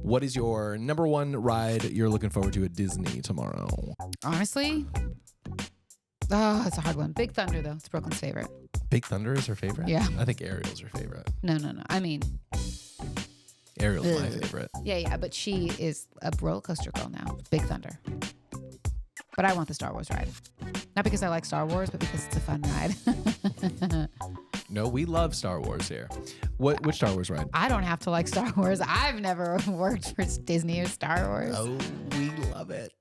What is your number one ride you're looking forward to at Disney tomorrow? Honestly, it's a hard one. Big Thunder, though. It's Brooklyn's favorite. Big Thunder is her favorite? Yeah. I think Ariel's her favorite. No. I mean, Ariel's my favorite. Yeah. But she is a roller coaster girl now. Big Thunder. But I want the Star Wars ride. Not because I like Star Wars, but because it's a fun ride. No, we love Star Wars here. Which Star Wars ride? I don't have to like Star Wars. I've never worked for Disney or Star Wars. Oh, we love it.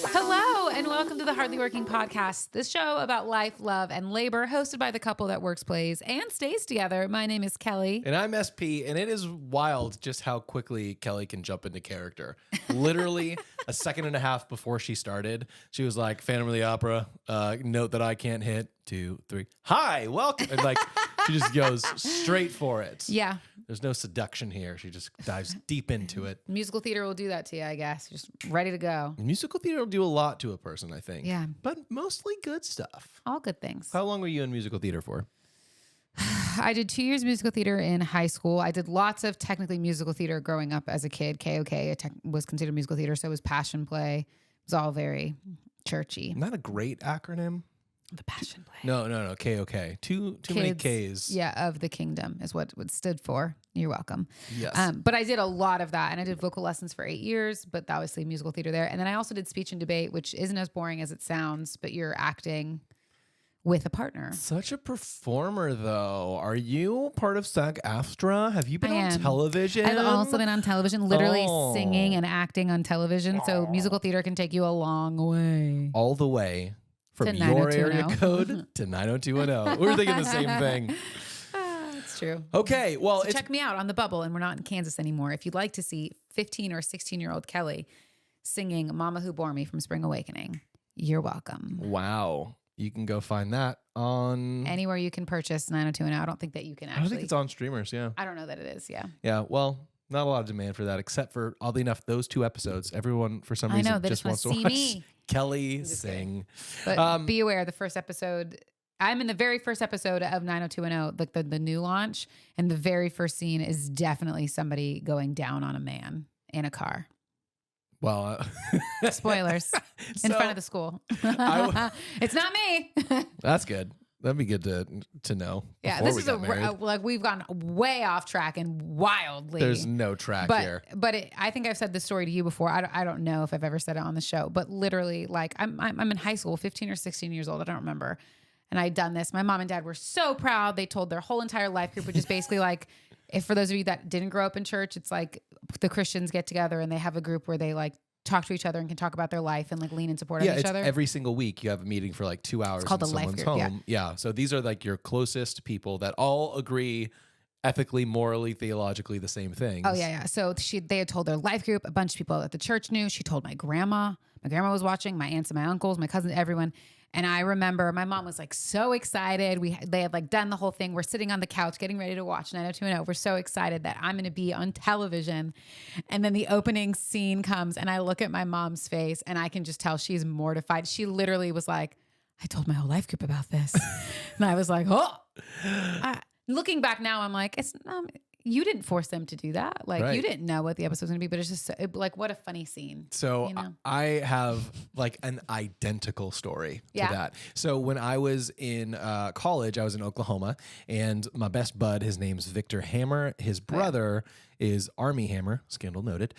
Hello, and welcome to the Hardly Working Podcast, the show about life, love, and labor, hosted by the couple that works, plays, and stays together. My name is Kelly. And I'm SP, and it is wild just how quickly Kelly can jump into character. Literally a second and a half before she started, she was like, Phantom of the Opera, note that I can't hit, 2, 3. Hi, welcome. And like, she just goes straight for it. Yeah. There's no seduction here. She just dives deep into it. Musical theater will do that to you, I guess. Just ready to go. Musical theater will do a lot to a person, I think. Yeah. But mostly good stuff. All good things. How long were you in musical theater for? I did 2 years musical theater in high school. I did lots of technically musical theater growing up as a kid. KOK was considered musical theater, so it was Passion Play. It was all very churchy. Not a great acronym. The Passion Play. No. KOK. Too many Ks. Yeah, of the kingdom is what it stood for. You're welcome. Yes. But I did a lot of that, and I did vocal lessons for 8 years, but obviously musical theater there. And then I also did speech and debate, which isn't as boring as it sounds, but you're acting with a partner. Such a performer, though. Are you part of SAG-AFTRA? Have you been I on am. television? I've also been on television, literally singing and acting on television. So musical theater can take you a long way. All the way from To your area 90210. code to 90210. We were thinking the same thing. It's true. Okay, well, So check me out on the Bubble, and we're not in Kansas anymore. If you'd like to see 15 or 16-year-old Kelly singing Mama Who Bore Me from Spring Awakening, you're welcome. wow. You can go find that on... Anywhere you can purchase 90210. I don't think that you can actually. I don't think it's on streamers, yeah. I don't know that it is, yeah. Yeah, well, not a lot of demand for that, except for, oddly enough, those 2 episodes. Everyone, for some I reason, know, they just just wants to wanna watch see me. Kelly sing. But be aware, the first episode, I'm in the very first episode of 90210, like the new launch, and the very first scene is definitely somebody going down on a man in a car. Well, Spoilers. In front of the school. It's not me. That's good. That'd be good to know. Yeah, before this we is got married. like we've gone way off track and wildly. There's no track here. But I think I've said this story to you before. I don't know if I've ever said it on the show, but literally, like I'm in high school, 15 or 16 years old. I don't remember. And I'd done this. My mom and dad were so proud. They told their whole entire life group, which is basically like, if for those of you that didn't grow up in church, it's like the Christians get together and they have a group where they like talk to each other and can talk about their life and like lean in support of each other. Every single week you have a meeting for like 2 hours. It's called in the life someone's group, home. Yeah. So these are like your closest people that all agree ethically, morally, theologically the same things. Oh yeah. So they had told their life group. A bunch of people at the church knew. She told my grandma. My grandma was watching. My aunts and my uncles, my cousins, everyone. And I remember my mom was like so excited. They had like done the whole thing. We're sitting on the couch getting ready to watch 90210. We're so excited that I'm going to be on television. And then the opening scene comes and I look at my mom's face and I can just tell she's mortified. She literally was like, I told my whole life group about this. And I was like, oh. Looking back now, I'm like, it's you didn't force them to do that. Like Right. you didn't know what the episode was going to be, but it's just like, what a funny scene. So you know? I have like an identical story to Yeah. that. So when I was in college, I was in Oklahoma, and my best bud, his name's Victor Hammer. His brother is Army Hammer, scandal noted.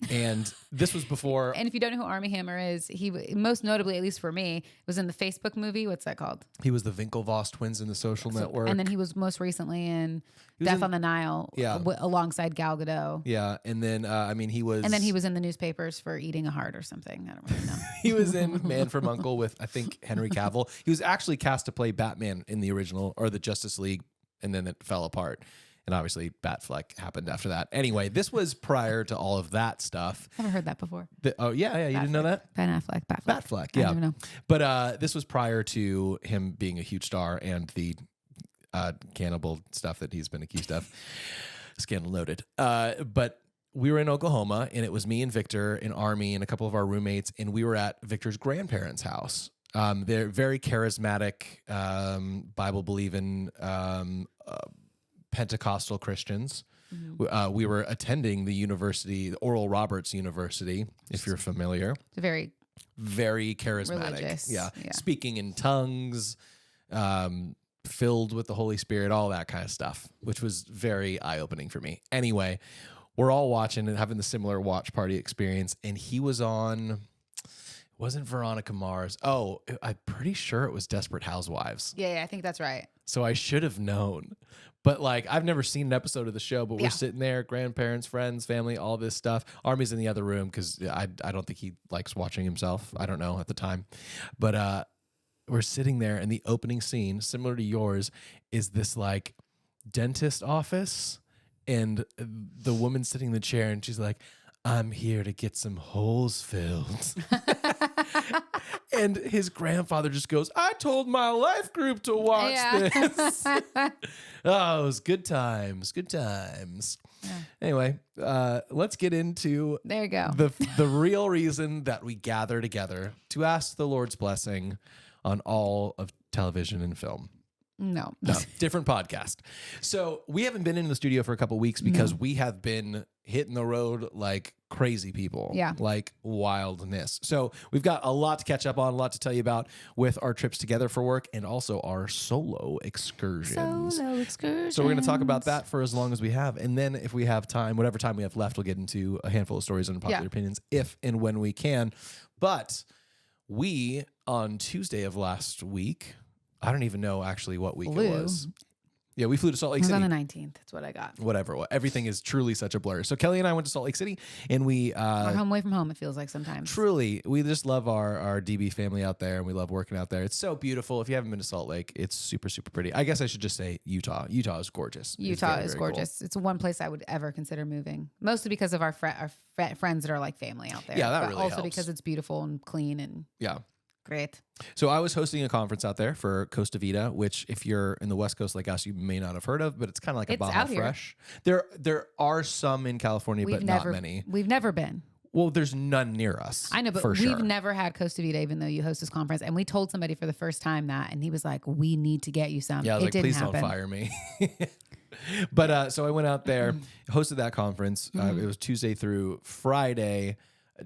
And this was before. And if you don't know who Army Hammer is, he most notably, at least for me, was in the Facebook movie. What's that called? He was the Winklevoss twins in The Social Network. And then he was most recently in was Death in- on the Nile alongside Gal Gadot. Yeah. And then, he was. And then he was in the newspapers for eating a heart or something. I don't really know. He was in Man from U.N.C.L.E. with, I think, Henry Cavill. He was actually cast to play Batman in the original, or the Justice League, and then it fell apart. And obviously, Batfleck happened after that. Anyway, this was prior to all of that stuff. Never heard that before. You didn't know that? Ben Affleck, Batfleck. Batfleck, I yeah. don't know. But this was prior to him being a huge star and the cannibal stuff that he's been accused of. Scandal noted. But we were in Oklahoma, and it was me and Victor and Army and a couple of our roommates, and we were at Victor's grandparents' house. They're very charismatic, Bible believing Pentecostal Christians. We were attending the university, Oral Roberts University, if you're familiar. It's very charismatic. Religious. Yeah. Yeah. Speaking in tongues, filled with the Holy Spirit, all that kind of stuff, which was very eye-opening for me. Anyway, we're all watching and having the similar watch party experience, and he was on... It wasn't Veronica Mars. Oh, I'm pretty sure it was Desperate Housewives. Yeah, I think that's right. So I should have known. But like, I've never seen an episode of the show, but we're sitting there, grandparents, friends, family, all this stuff. Army's in the other room because I don't think he likes watching himself. I don't know at the time. But we're sitting there, and the opening scene, similar to yours, is this like dentist office, and the woman sitting in the chair, and she's like, I'm here to get some holes filled. And his grandfather just goes, I told my life group to watch this. Oh, it was good times. Good times. Yeah. Anyway, let's get into there you go. the real reason that we gather together to ask the Lord's blessing on all of television and film. No, different podcast. So we haven't been in the studio for a couple of weeks because we have been hitting the road like crazy people. Yeah. Like wildness. So we've got a lot to catch up on, a lot to tell you about with our trips together for work and also our solo excursions. So we're going to talk about that for as long as we have. And then if we have time, whatever time we have left, we'll get into a handful of stories and unpopular opinions if and when we can. But we, on Tuesday of last week... I don't even know actually what week it was. Yeah, we flew to Salt Lake City. It was on the 19th. That's what I got. Whatever. Everything is truly such a blur. So Kelly and I went to Salt Lake City, and we... we're home away from home, it feels like sometimes. Truly. We just love our DB family out there, and we love working out there. It's so beautiful. If you haven't been to Salt Lake, it's super, super pretty. I guess I should just say Utah. Utah is gorgeous. Utah is gorgeous. Cool. It's one place I would ever consider moving. Mostly because of our friends that are like family out there. Yeah, that but really also helps. Because it's beautiful and clean and... Yeah. Great. So I was hosting a conference out there for Costa Vida, which if you're in the West Coast like us, you may not have heard of, but it's kind of like a Baja Fresh. There are some in California, but not many. We've never been. Well, there's none near us. I know, but we've never had Costa Vida, even though you host this conference. And we told somebody for the first time that, and he was like, we need to get you some. Yeah, I was it like, didn't please happen. don't fire me. But so I went out there, hosted that conference. It was Tuesday through Friday.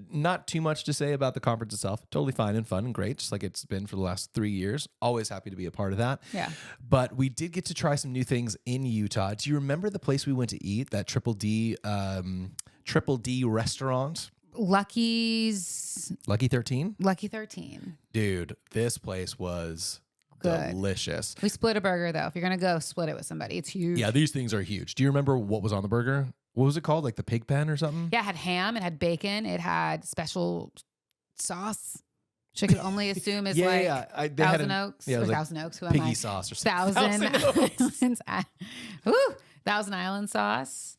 Not too much to say about the conference itself. Totally fine and fun and great, just like it's been for the last 3 years. Always happy to be a part of that. Yeah. But we did get to try some new things in Utah. Do you remember the place we went to eat? That Triple D restaurant? Lucky 13? Lucky 13. Dude, this place was good. Delicious. We split a burger though. If you're gonna go, split it with somebody. It's huge. Yeah, these things are huge. Do you remember what was on the burger? What was it called? Like the pig pen or something? Yeah, it had ham, it had bacon, it had special sauce, which I could only assume is Thousand Oaks. Yeah, it was like Thousand Oaks. Who piggy am I? sauce or something. Thousand Island sauce.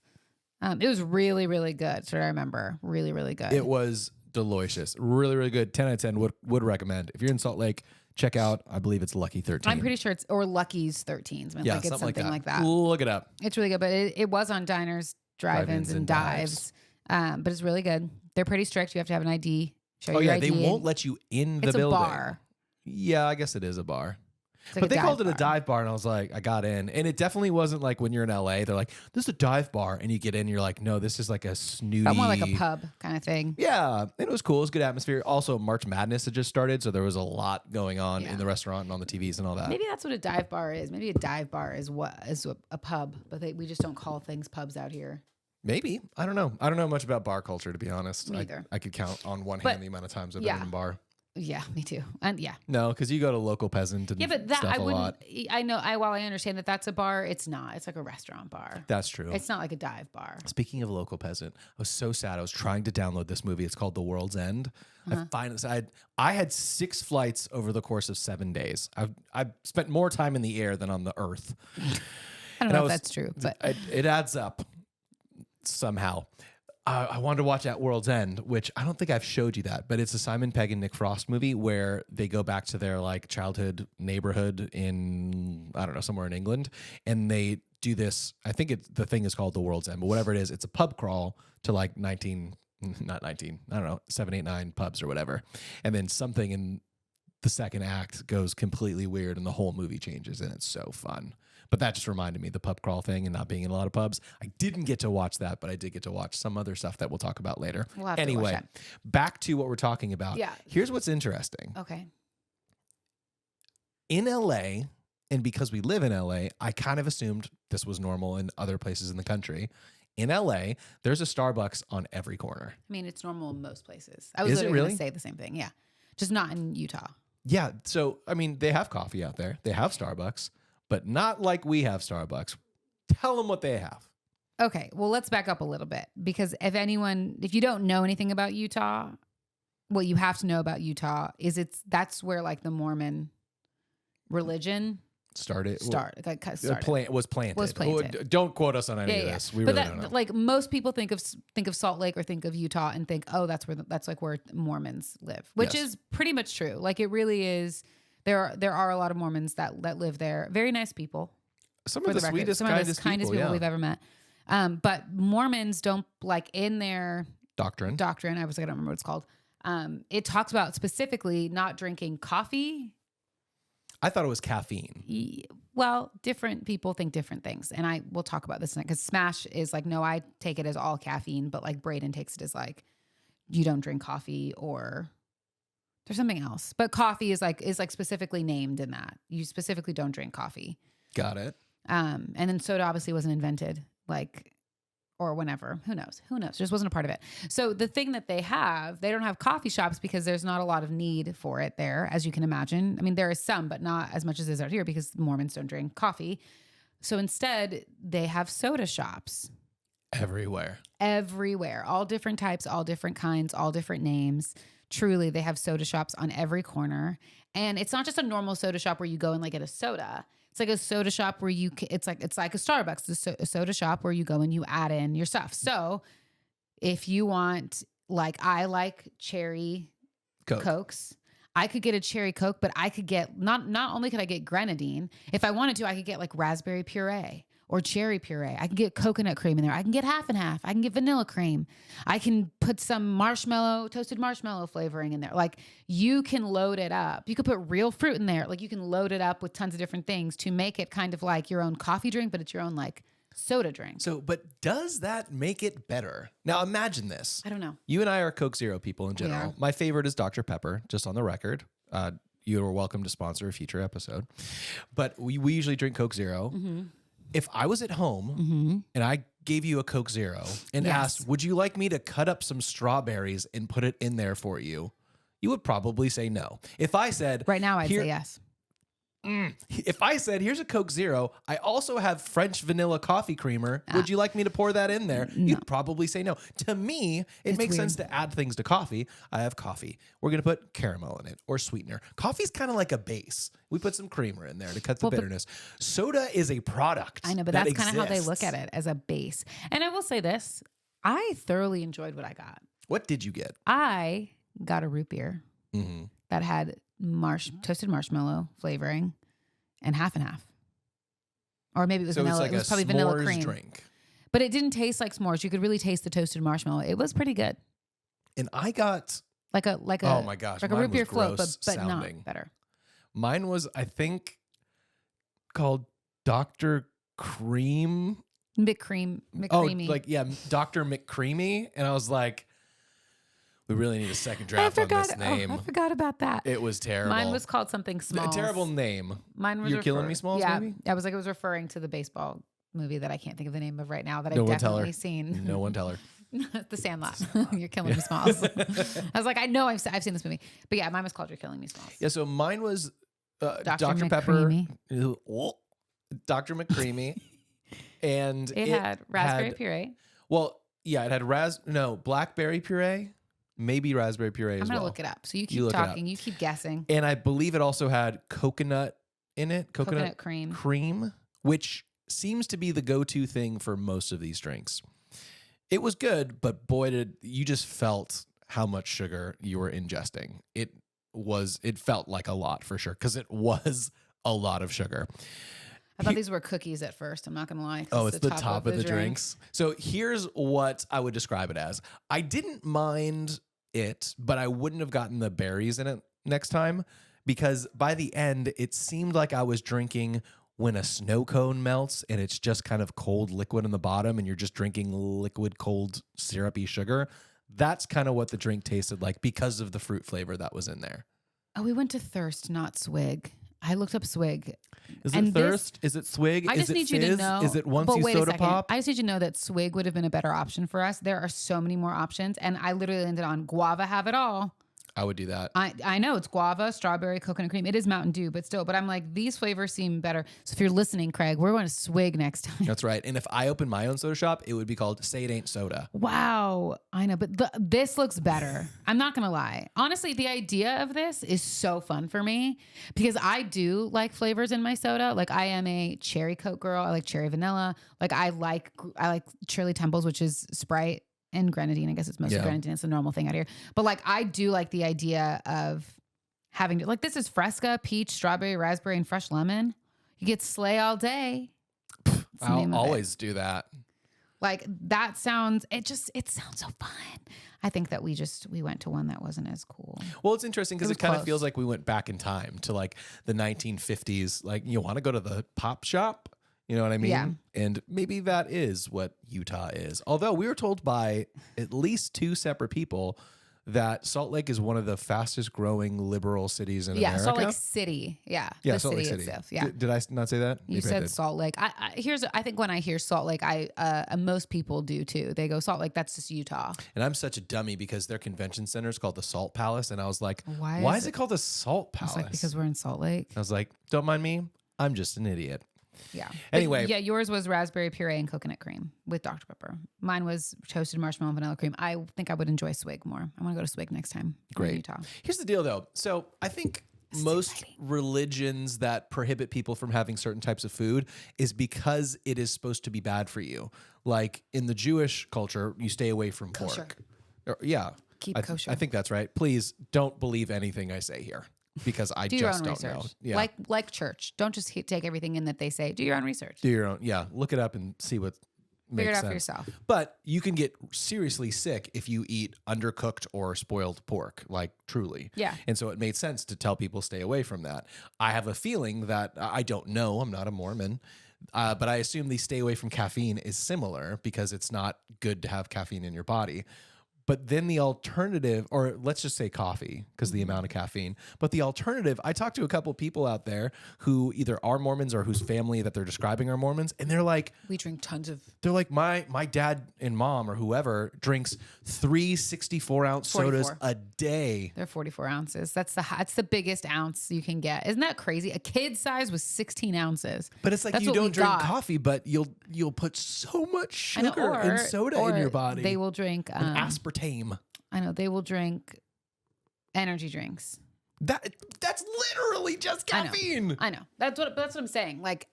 It was really, really good. So I remember. Really, really good. It was delicious. Really, really good. 10 out of 10 would recommend. If you're in Salt Lake, check out, I believe it's Lucky 13. I'm pretty sure it's, or Lucky's 13s. Yeah, like it's something like that. Look it up. It's really good, but it was on diners, drive-ins, and dives. But it's really good. They're pretty strict. You have to have an ID. Show your ID. They won't let you in the building. It's a bar. Yeah, I guess it is a bar. Like but they called it a dive bar, and I was like, I got in. And it definitely wasn't like when you're in LA, they're like, this is a dive bar. And you get in, and you're like, no, this is like a snooty. But more like a pub kind of thing. Yeah. And it was cool. It was good atmosphere. Also, March Madness had just started, so there was a lot going on in the restaurant and on the TVs and all that. Maybe that's what a dive bar is. Maybe a dive bar is a pub, but we just don't call things pubs out here. Maybe. I don't know. I don't know much about bar culture, to be honest. Neither. I could count on one hand the amount of times I've been in a bar. Yeah, me too. And yeah. No, because you go to local peasant and but that stuff I wouldn't. lot. I know. While I understand that that's a bar, it's not. It's like a restaurant bar. That's true. It's not like a dive bar. Speaking of local peasant, I was so sad. I was trying to download this movie. It's called The World's End. I had 6 flights over the course of 7 days. I spent more time in the air than on the earth. I don't know if that's true, but it adds up somehow. I wanted to watch At World's End, which I don't think I've showed you that, but it's a Simon Pegg and Nick Frost movie where they go back to their like childhood neighborhood in, I don't know, somewhere in England. And they do this, I think the thing is called The World's End, but whatever it is, it's a pub crawl to like 7, 8, 9 pubs or whatever. And then something in the second act goes completely weird and the whole movie changes and it's so fun. But that just reminded me the pub crawl thing and not being in a lot of pubs. I didn't get to watch that, but I did get to watch some other stuff that we'll talk about later. We'll have to anyway, watch back to what we're talking about. Yeah. Here's what's interesting. Okay. In LA, and because we live in LA, I kind of assumed this was normal in other places in the country. In LA, there's a Starbucks on every corner. I mean, it's normal in most places. I was Is it literally really? going to say the same thing. Yeah. Just not in Utah. Yeah. So, I mean, they have coffee out there. They have Starbucks, but not like we have Starbucks. Tell them what they have. Okay. Well, let's back up a little bit because if you don't know anything about Utah, what you have to know about Utah is that's where like the Mormon religion started. Was planted. Don't quote us on any of this. We but really don't know. Like most people think of Salt Lake or think of Utah and think, oh, that's like where Mormons live, which is pretty much true. Like it really is. There are a lot of Mormons that live there. Very nice people. Some of the sweetest, kindest people we've ever met. But Mormons don't like in their doctrine. I don't remember what it's called. It talks about specifically not drinking coffee. I thought it was caffeine. Well, different people think different things. And I will talk about this because Smash is like, no, I take it as all caffeine, but like Braden takes it as like, you don't drink coffee or there's something else. But coffee is like specifically named in that. You specifically don't drink coffee. Got it. And then soda obviously wasn't invented or whenever. Who knows? Just wasn't a part of it. So the thing that they don't have coffee shops because there's not a lot of need for it there, as you can imagine. I mean, there is some, but not as much as is out here because Mormons don't drink coffee. So instead, they have soda shops. Everywhere. All different types, all different kinds, all different names. Truly, they have soda shops on every corner. And it's not just a normal soda shop where you go and like get a soda. It's like a soda shop where it's like a Starbucks, a soda shop where you go and you add in your stuff. So if you want, like I like cherry Cokes, I could get a cherry Coke, but I could get, not only could I get grenadine, if I wanted to, I could get like raspberry puree or cherry puree. I can get coconut cream in there. I can get half and half. I can get vanilla cream. I can put some toasted marshmallow flavoring in there. Like you can load it up. You could put real fruit in there. Like you can load it up with tons of different things to make it kind of like your own coffee drink, but it's your own like soda drink. So, but does that make it better? Now imagine this. I don't know. You and I are Coke Zero people in general. My favorite is Dr. Pepper, just on the record. You are welcome to sponsor a future episode. But we usually drink Coke Zero. Mm-hmm. If I was at home and I gave you a Coke Zero and asked, would you like me to cut up some strawberries and put it in there for you? You would probably say no. If I said... Right now, I'd say yes. If I said, here's a Coke Zero, I also have French vanilla coffee creamer. Would you like me to pour that in there? No. You'd probably say no. To me, it makes sense to add things to coffee. I have coffee. We're going to put caramel in it or sweetener. Coffee's kind of like a base. We put some creamer in there to cut the bitterness. Soda is a product. I know, but that's kind of how they look at it, as a base. And I will say this, I thoroughly enjoyed what I got. What did you get? I got a root beer that had toasted marshmallow flavoring and half, or maybe it was vanilla. Like it was probably vanilla cream drink, but it didn't taste like s'mores. You could really taste the toasted marshmallow. It was pretty good. And I got like a oh my gosh, like a root beer float, but sounding. not better. Mine was, I think, called Dr. Cream. McCreamy. Oh, like Dr. McCreamy, and I was like, we really need a second draft on this name. I forgot about that. It was terrible. Mine was called something Smalls. A terrible name. Mine was You're Killing Me Smalls, yeah, maybe? I was like, it was referring to the baseball movie that I can't think of the name of right now that No I've one tell her. definitely seen. No one tell her. The Sandlot. You're Killing Me Smalls. I was like, I know I've seen this movie. But yeah, mine was called You're Killing Me Smalls. Yeah, so mine was Dr. Pepper. Dr. McCreamy. And it had raspberry puree. Well, yeah, it had blackberry puree. Maybe raspberry puree as well. I'm going to look it up. So you keep talking. You keep guessing. And I believe it also had coconut in it. Coconut cream, which seems to be the go-to thing for most of these drinks. It was good, but boy, you just felt how much sugar you were ingesting. It felt like a lot for sure, because it was a lot of sugar. I thought these were cookies at first. I'm not going to lie. Oh, it's the top of the drinks. So here's what I would describe it as. I didn't mind it, but I wouldn't have gotten the berries in it next time because by the end, it seemed like I was drinking when a snow cone melts and it's just kind of cold liquid in the bottom and you're just drinking liquid, cold, syrupy sugar. That's kind of what the drink tasted like because of the fruit flavor that was in there. Oh, we went to Thirst, not Swig. I looked up Swig. Is it Thirst? Is it Swig? I Is just it need Fizz? you to know. Is it but Onesie wait a Soda second. Pop? I just need you to know that Swig would have been a better option for us. There are so many more options. And I literally landed on Guava Have It All. I would do that. I know it's guava, strawberry, coconut cream. It is Mountain Dew, but still. But I'm like, these flavors seem better. So if you're listening, Craig, we're going to Swig next time. That's right. And if I open my own soda shop, it would be called Say It Ain't Soda. Wow. I know, but this looks better. I'm not going to lie. Honestly, the idea of this is so fun for me because I do like flavors in my soda. Like I am a cherry Coke girl. I like cherry vanilla. Like I like Shirley Temples, which is Sprite. And grenadine, I guess it's mostly grenadine. It's a normal thing out here. But like, I do like the idea of having to, like, this is Fresca, peach, strawberry, raspberry, and fresh lemon. You get Slay all day. I'll always do that. Like that sounds, it sounds so fun. I think that we went to one that wasn't as cool. Well, it's interesting because it kind of close. feels like we went back in time to like the 1950s. Like, you want to go to the pop shop? You know what I mean? Yeah. And maybe that is what Utah is. Although we were told by at least 2 separate people that Salt Lake is one of the fastest growing liberal cities in America. Salt Lake City. Yeah. Yeah, the Salt Lake City. Itself. Yeah. Did I not say that? You said Salt Lake. I think when I hear Salt Lake, most people do too. They go Salt Lake. That's just Utah. And I'm such a dummy because their convention center is called the Salt Palace, and I was like, why is it called the Salt Palace? It's like, because we're in Salt Lake. I was like, don't mind me. I'm just an idiot. Yeah. Anyway. Yeah, yours was raspberry puree and coconut cream with Dr. Pepper. Mine was toasted marshmallow and vanilla cream. I think I would enjoy Swig more. I want to go to Swig next time. Great. In Utah. Here's the deal, though. So I think most religions that prohibit people from having certain types of food is because it is supposed to be bad for you. Like in the Jewish culture, you stay away from Kosher. pork. Yeah. Keep kosher. I think that's right. Please don't believe anything I say here. Because I just don't know. Yeah. Like church. Don't just take everything in that they say. Do your own research. Do your own. Yeah. Look it up and see what Figure makes it out sense. for yourself. But you can get seriously sick if you eat undercooked or spoiled pork, like truly. Yeah. And so it made sense to tell people stay away from that. I have a feeling that I don't know. I'm not a Mormon. But I assume the stay away from caffeine is similar because it's not good to have caffeine in your body. But then the alternative, or let's just say coffee, because the amount of caffeine. But the alternative, I talked to a couple people out there who either are Mormons or whose family that they're describing are Mormons, and they're like, we drink tons of. They're like, my dad and mom or whoever drinks 3 64-ounce sodas a day. They're 44 ounces. That's the biggest ounce you can get. Isn't that crazy? A kid size was 16 ounces. But it's like That's you what don't we drink got. coffee, but you'll put so much sugar and soda in your body. They will drink aspartame. I know they will drink energy drinks. That's literally just caffeine. I know. That's what I'm saying. Like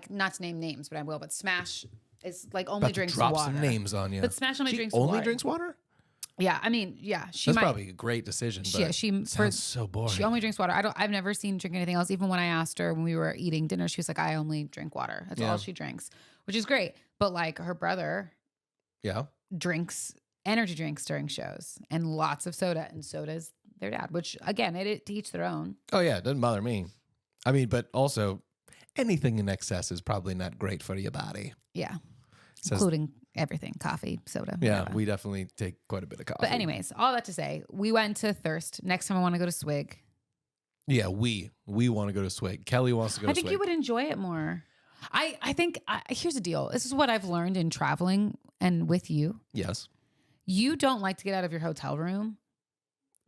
not to name names, but I will. But Smash is like only drinks drop water. some names on you. But Smash only drinks only water. drinks water. Yeah, I mean, yeah, That's probably a great decision. But she sounds so boring. She only drinks water. I've never seen her drink anything else. Even when I asked her when we were eating dinner, she was like, "I only drink water. That's all she drinks," which is great. But like her brother, drinks energy drinks during shows and lots of soda, and soda's their dad. Which again, it to each their own. Oh yeah, it doesn't bother me. I mean, but also anything in excess is probably not great for your body. Yeah, including everything, coffee, soda. Yeah, whatever. we definitely take quite a bit of coffee. But anyways, all that to say, we went to Thirst. Next time I want to go to Swig. Yeah, we want to go to Swig. Kelly wants to go to Swig. I think you would enjoy it more. I think here's the deal. This is what I've learned in traveling and with you. Yes. You don't like to get out of your hotel room.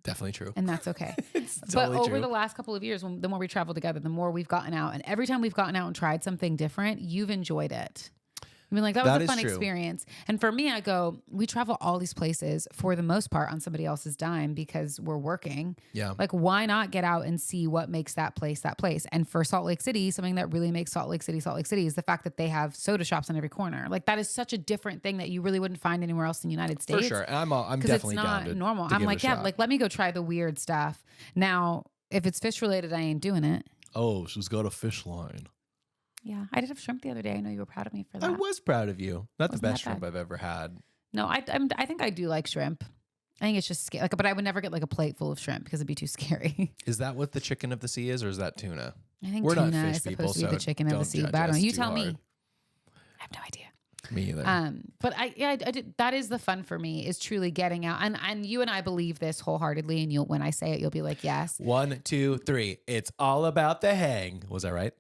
Definitely true. And that's okay. It's but totally over true. the last couple of years, the more we traveled together, the more we've gotten out. And every time we've gotten out and tried something different, you've enjoyed it. I mean, like that was a fun experience. And for me, I go, we travel all these places for the most part on somebody else's dime because we're working. Yeah. Like, why not get out and see what makes that place that place? And for Salt Lake City, something that really makes Salt Lake City is the fact that they have soda shops on every corner. Like, that is such a different thing that you really wouldn't find anywhere else in the United States. For sure. And I'm definitely it's not down to normal. to I'm give like, it a yeah, shot. like let me go try the weird stuff. Now, if it's fish related, I ain't doing it. Oh, she's got a fish line. Yeah, I did have shrimp the other day. I know you were proud of me for that. I was proud of you. Not the Wasn't best that shrimp bad. I've ever had. No, I think I do like shrimp. I think it's just scary. Like, but I would never get like a plate full of shrimp because it'd be too scary. Is that what the chicken of the sea is, or is that tuna? I think We're not tuna fish is people, supposed to be so the chicken of the don't sea. judge But I don't know. us You too tell me. hard. I have no idea. Me either. But I did, that is the fun for me, is truly getting out. And you and I believe this wholeheartedly. And when I say it, you'll be like, yes. 1, 2, 3. It's all about the hang. Was that right?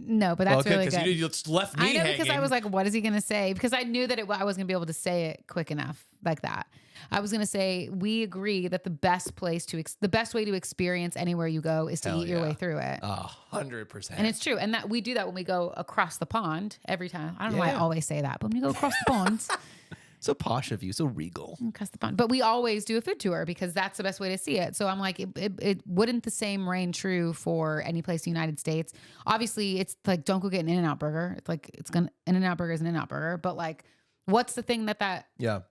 No, but that's really good. You just left me I know, hanging. because I was like, what is he going to say? Because I knew that I was going to be able to say it quick enough like that. I was going to say, we agree that the best way to experience anywhere you go is to eat your way through it. 100%. And it's true. And that we do that when we go across the pond every time. I don't know why I always say that, but when you go across the pond. So posh of you, so regal. Across the pond. But we always do a food tour because that's the best way to see it. So I'm like, it wouldn't the same reign true for any place in the United States. Obviously, it's like, don't go get an In-N-Out burger. It's like, In-N-Out burger is an In-N-Out burger. But like, what's the thing that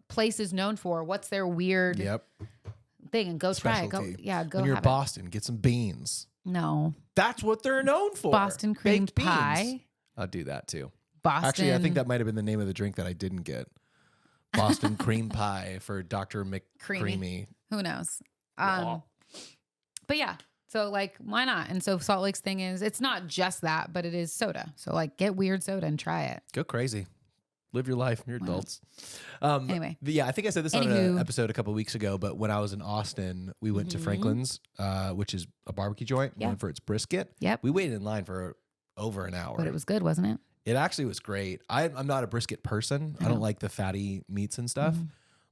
place is known for? What's their weird thing? And go try it. Go when you're in Boston, get some beans. No. That's what they're known for. Boston cream Baked pie. Beans. I'll do that too. Boston. Actually, I think that might have been the name of the drink that I didn't get. Boston cream pie for Dr. McCreamy. Who knows? But yeah, so like, why not? And so Salt Lake's thing is, it's not just that, but it is soda. So like, get weird soda and try it. Go crazy. Live your life. You're adults. Anyway. Yeah, I think I said this on an episode a couple weeks ago, but when I was in Austin, we went to Franklin's, which is a barbecue joint, known for its brisket. Yep. We waited in line for over an hour. But it was good, wasn't it? It actually was great. I'm not a brisket person. I don't like the fatty meats and stuff.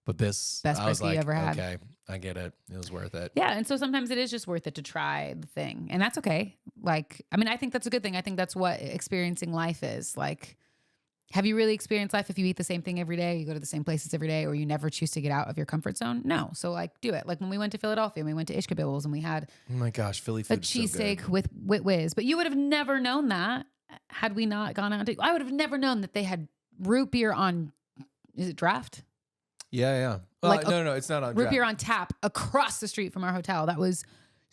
But this, best brisket you ever had. Okay, I get it. It was worth it. Yeah, and so sometimes it is just worth it to try the thing, and that's okay. Like, I mean, I think that's a good thing. I think that's what experiencing life is. Like, have you really experienced life if you eat the same thing every day, you go to the same places every day, or you never choose to get out of your comfort zone? No. So like, do it. Like when we went to Philadelphia, we went to HWP's and we had oh my gosh, Philly food, a cheesesteak with whiz. But you would have never known that had we not gone out. I would have never known that they had root beer on. Is it draft? Yeah. Like no, it's not on root draft. beer on tap across the street from our hotel. That was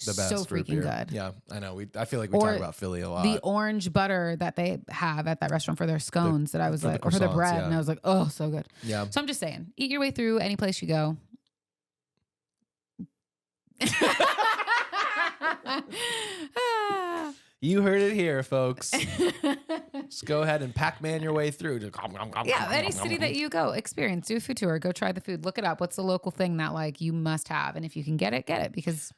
The best so root freaking beer. good. Yeah, I know. I feel like we talk about Philly a lot. The orange butter that they have at that restaurant for their scones that I was like, or for their croissants, bread, yeah. and I was like, oh, so good. Yeah. So I'm just saying, eat your way through any place you go. You heard it here, folks. Just go ahead and Pac-Man your way through. Just Yeah, any city that you go, experience, do a food tour, go try the food, look it up. What's the local thing that like you must have, and if you can get it because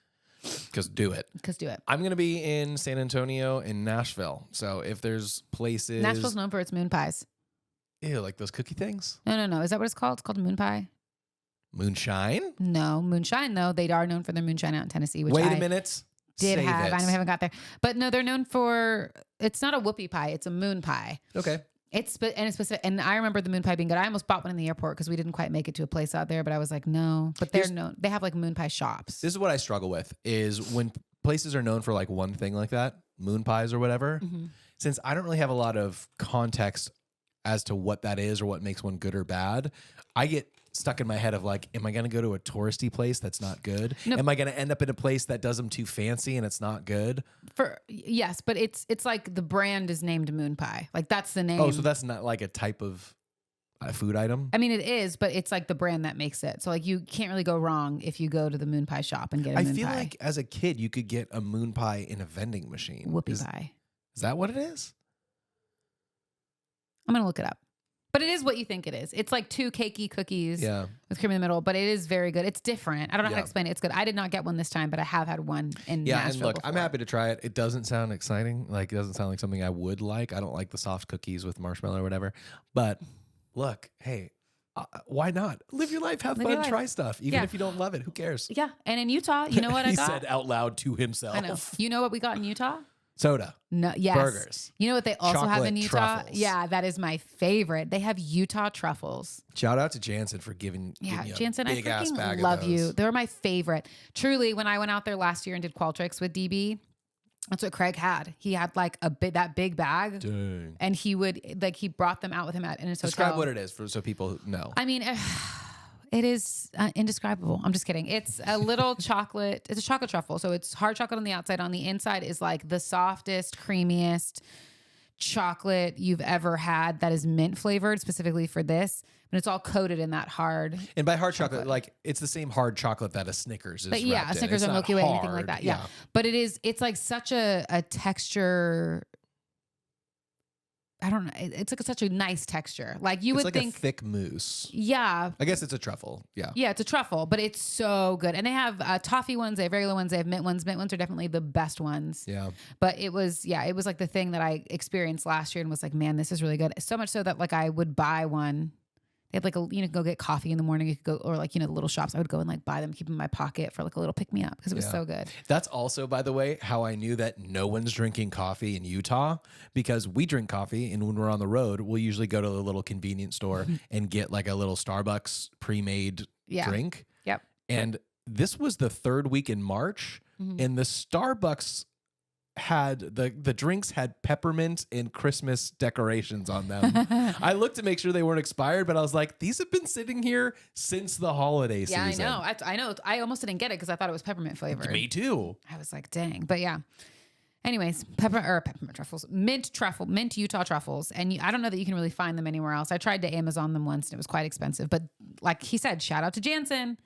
do it. Because do it. I'm gonna be in San Antonio and Nashville, so if there's places, Nashville's known for its moon pies. Ew, like those cookie things. No. Is that what it's called? It's called a moon pie. Moonshine. No, moonshine though. They are known for their moonshine out in Tennessee. Which Wait a minute. Did Save have. it. I haven't got there, but no, they're known for. It's not a whoopie pie. It's a moon pie. Okay. It's specific, and I remember the moon pie being good. I almost bought one in the airport because we didn't quite make it to a place out there, but I was like, no. But they're known. They have like moon pie shops. This is what I struggle with: is when places are known for like one thing like that, moon pies or whatever. Mm-hmm. Since I don't really have a lot of context as to what that is or what makes one good or bad, I get stuck in my head of like, am I going to go to a touristy place that's not good? No. Am I going to end up in a place that does them too fancy and it's not good? Yes, but it's like the brand is named Moon Pie. Like that's the name. Oh, so that's not like a type of food item? I mean, it is, but it's like the brand that makes it. So like you can't really go wrong if you go to the Moon Pie shop and get a Moon Pie. I feel like as a kid, you could get a moon pie in a vending machine. Whoopie pie. Is that what it is? I'm going to look it up. But it is what you think it is. It's like two cakey cookies with cream in the middle, but it is very good. It's different. I don't know how to explain it. It's good. I did not get one this time, but I have had one in Nashville and look, before. I'm happy to try it. It doesn't sound exciting. Like, it doesn't sound like something I would like. I don't like the soft cookies with marshmallow or whatever. But look, hey, why not? Live your life. Have fun. Try stuff. Even if you don't love it, who cares? Yeah. And in Utah, you know what I got? He said out loud to himself. I know. You know what we got in Utah? Soda. No, yes. Burgers. You know what they also have Chocolate in Utah? truffles. Yeah, that is my favorite. They have Utah truffles. Shout out to Jansen for giving me a Jansen, I big-ass freaking bag love of those. you. They're my favorite. Truly, when I went out there last year and did Qualtrics with DB, that's what Craig had. He had like that big bag. Dang. And he would he brought them out with him in his hotel. Describe what it is so people know. I mean, it is indescribable. I'm just kidding. It's a little chocolate. It's a chocolate truffle. So it's hard chocolate on the outside. On the inside is like the softest, creamiest chocolate you've ever had that is mint flavored specifically for this. But it's all coated in that hard. And by hard chocolate, like it's the same hard chocolate that a Snickers is. But yeah, a Snickers or Milky Way, anything like that. Yeah. But it's like such a texture. I don't know. It's like such a nice texture. Like you would think a thick mousse. Yeah. I guess it's a truffle. Yeah. Yeah, it's a truffle, but it's so good. And they have toffee ones, they have regular ones, they have mint ones. Mint ones are definitely the best ones. Yeah. But it was like the thing that I experienced last year and was like, man, this is really good. So much so that like I would buy one. They had like go get coffee in the morning. You could go, or like, the little shops, I would go and like buy them, keep them in my pocket for like a little pick me up because it was so good. That's also, by the way, how I knew that no one's drinking coffee in Utah, because we drink coffee and when we're on the road, we'll usually go to a little convenience store and get like a little Starbucks pre-made drink. Yep. And this was the third week in March and the Starbucks had the drinks had peppermint and Christmas decorations on them. I looked to make sure they weren't expired, but I was like, these have been sitting here since the holiday season. Yeah, I know. I almost didn't get it because I thought it was peppermint flavored. Me too. I was like, dang. But yeah. Anyways, peppermint truffles, mint Utah truffles. And I don't know that you can really find them anywhere else. I tried to Amazon them once and it was quite expensive. But like he said, shout out to Jansen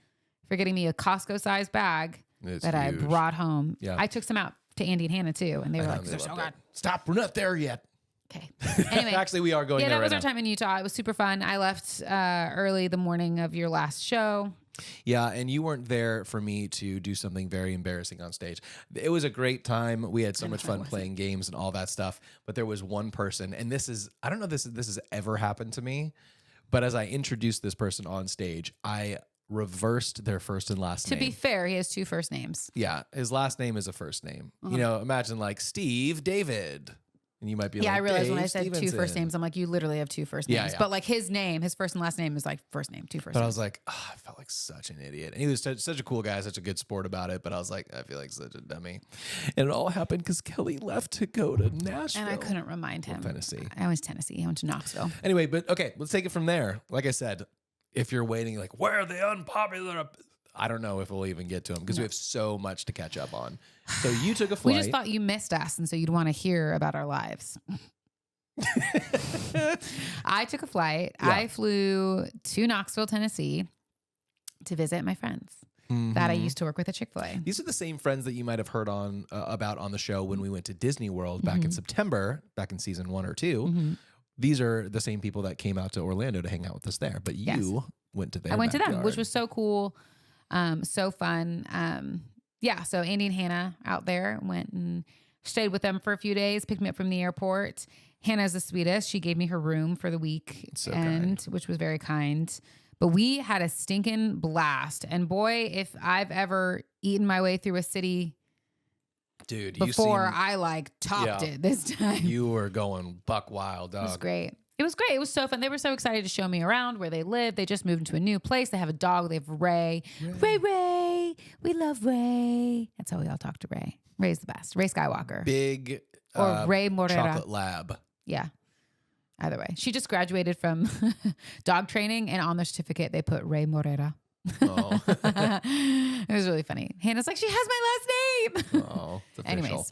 for getting me a Costco sized bag that I brought home. Yeah. I took some out to Andy and Hannah too, and they were like, "They're so good." Stop, we're not there yet. Okay. Anyway, actually, we are going. Yeah, there that was right our time in Utah. It was super fun. I left early the morning of your last show. Yeah, and you weren't there for me to do something very embarrassing on stage. It was a great time. We had so much fun playing games and all that stuff. But there was one person, and I don't know if this has ever happened to me, but as I introduced this person on stage, I reversed their first and last name. To be fair, he has two first names. Yeah, his last name is a first name. Imagine like Steve David. And you might be like, I realized Dave when I said Stevenson. two first names, I'm like, you literally have two first names. Yeah. But like his first and last name is like first name, two first names. But I was like, I felt like such an idiot. And he was such a cool guy, such a good sport about it. But I was like, I feel like such a dummy. And it all happened because Kelly left to go to Nashville. And I couldn't remind him. Tennessee. I was Tennessee. I went to Knoxville. Anyway, but okay, let's take it from there. Like I said, if you're waiting, like, where are the unpopular? I don't know if we'll even get to them because we have so much to catch up on. So you took a flight. We just thought you missed us, and so you'd want to hear about our lives. I took a flight. Yeah. I flew to Knoxville, Tennessee to visit my friends that I used to work with at Chick-fil-A. These are the same friends that you might have heard about on the show when we went to Disney World back in September, back in season 1 or 2. These are the same people that came out to Orlando to hang out with us there. But you went to their backyard. To them, which was so cool, so fun. So Andy and Hannah out there went and stayed with them for a few days, picked me up from the airport. Hannah's the sweetest. She gave me her room for the week, which was very kind. But we had a stinking blast. And boy, if I've ever eaten my way through a city before I topped it this time. You were going buck wild, dog. It was great. It was great. It was so fun. They were so excited to show me around where they live. They just moved into a new place. They have a dog. They have Ray. Ray. We love Ray. That's how we all talk to Ray. Ray's the best. Ray Skywalker. Big or Ray Morera. Chocolate lab. Yeah. Either way. She just graduated from dog training, and on the certificate they put Ray Morera. Oh. It was really funny. Hannah's like, she has my last name. Oh, it's official.